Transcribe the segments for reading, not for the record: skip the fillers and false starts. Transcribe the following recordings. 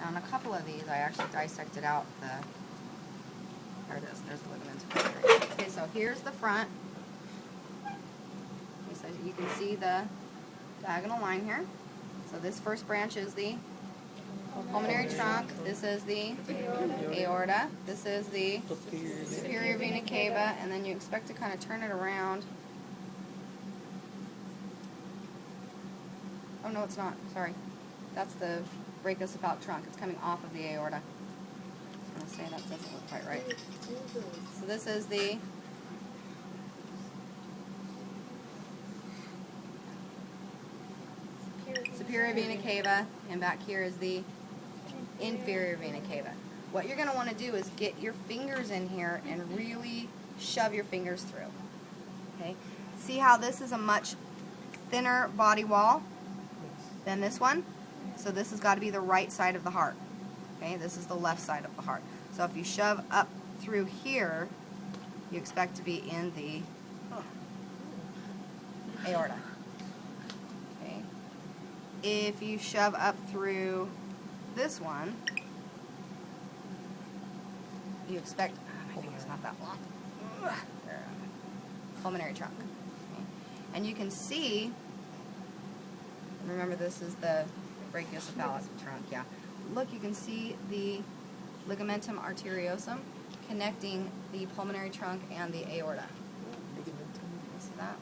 On a couple of these, I actually dissected out the, there it is, there's the ligamentum artery. Okay, so here's the front. Okay, so you can see the diagonal line here. So this first branch is the pulmonary trunk. This is the aorta. This is the superior vena cava, and then you expect to kind of turn it around. Oh no, it's not. Sorry. That's the brachiocephalic trunk. It's coming off of the aorta. I was going to say that doesn't look quite right. So this is the superior vena cava, and back here is the inferior vena cava. What you're going to want to do is get your fingers in here and really shove your fingers through. Okay? See how this is a much thinner body wall than this one? So this has got to be the right side of the heart. Okay? This is the left side of the heart. So if you shove up through here, you expect to be in the aorta. Okay? If you shove up through this one, you expect, my finger's not that long, pulmonary trunk. Okay? And you can see, remember this is the brachiocephalic trunk, yeah. Look, you can see the ligamentum arteriosum connecting the pulmonary trunk and the aorta. You see that?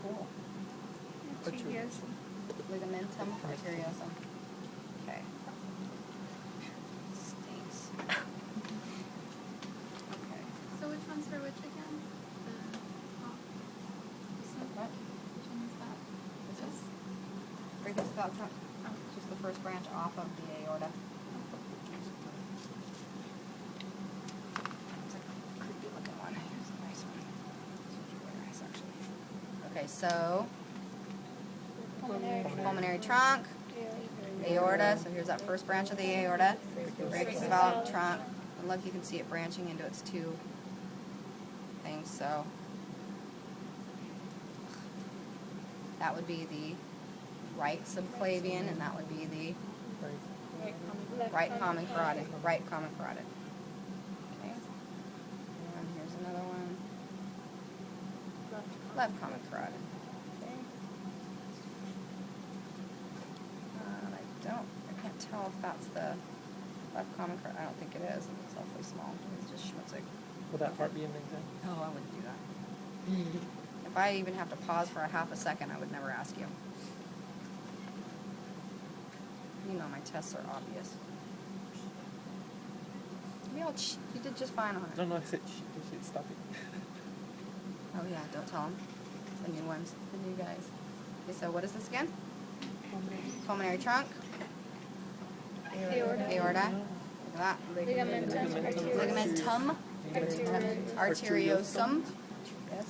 Cool. Ligamentum arteriosum. Okay. Stinks. Okay. So which one's for which again? This one? What? Which one is that? This is brachiocephalic trunk. Just the first branch off of the aorta. It's like a creepy looking one. Here's a nice one. This one's really nice, actually. Okay, so pulmonary trunk, aorta. So here's that first branch of the aorta. Brachiocephalic trunk. And look, you can see it branching into its two things. So that would be the right subclavian, and that would be the right common carotid. Right common carotid. Okay. And here's another one. Left common carotid. Okay. I can't tell if that's the left common carotid. I don't think it is. It's awfully small. It's just schmutzig. Will that part be an exam? Oh, I wouldn't do that. If I even have to pause for a half a second, I would never ask you. You know my tests are obvious. You did just fine on it. No, I said shit, stop it. Oh yeah, don't tell them. The new ones, the new guys. Okay, so what is this again? Pulmonary trunk. Aorta. Aorta. Look at that. Ligamentum arteriosum. Yes.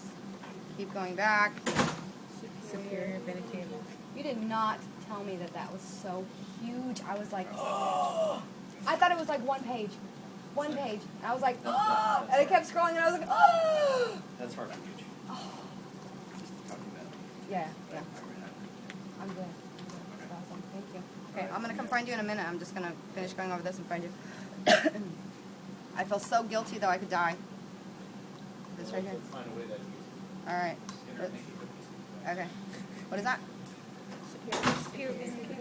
Keep going back. Superior vena cava. You did not tell me that that was so huge. I was like, oh. I thought it was like one page. One page. And I was like, oh. And I kept scrolling and I was like, oh. That's far too huge. Oh. Just talking about it. Yeah, yeah. I'm good. That's awesome. Thank you. Okay, I'm going to come find you in a minute. I'm just going to finish going over this and find you. I feel so guilty, though, I could die. This right here. Find a way that All right. Okay. What is that?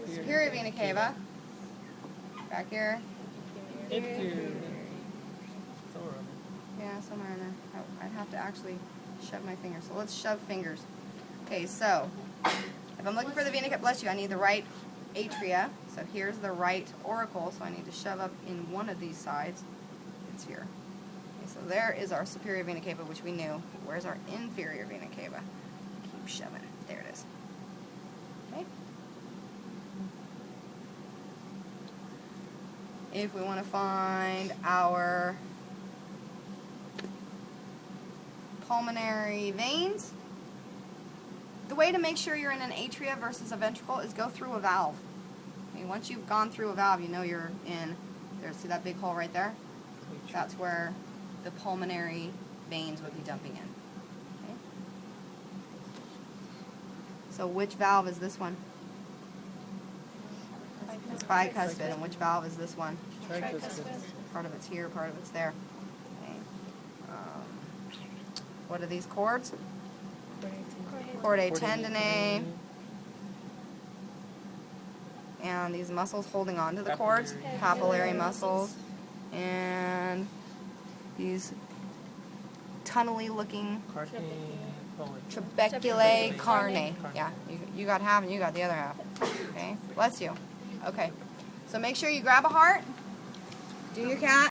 Superior vena cava. Back here. Inferior. Somewhere around Yeah, somewhere in there. I'd have to actually shove my fingers. So let's shove fingers. Okay, so if I'm looking for the vena cava, bless you, I need the right atria. So here's the right auricle. So I need to shove up in one of these sides. It's here. Okay, so there is our superior vena cava, which we knew. Where's our inferior vena cava? Keep shoving it. There it is. Okay. If we want to find our pulmonary veins, the way to make sure you're in an atria versus a ventricle is go through a valve. Okay, once you've gone through a valve, you know you're in there. See that big hole right there? That's where the pulmonary veins would be dumping in. Okay? So which valve is this one? It's bicuspid. And which valve is this one? Tricuspid. Part of it's here, part of it's there. Okay. What are these cords? Chordae tendineae. And these muscles holding on to the cords, papillary muscles, and these tunnely looking Carne. trabeculae carne. Yeah, you got half and you got the other half. Okay, bless you. Okay, so make sure you grab a heart, do your cat.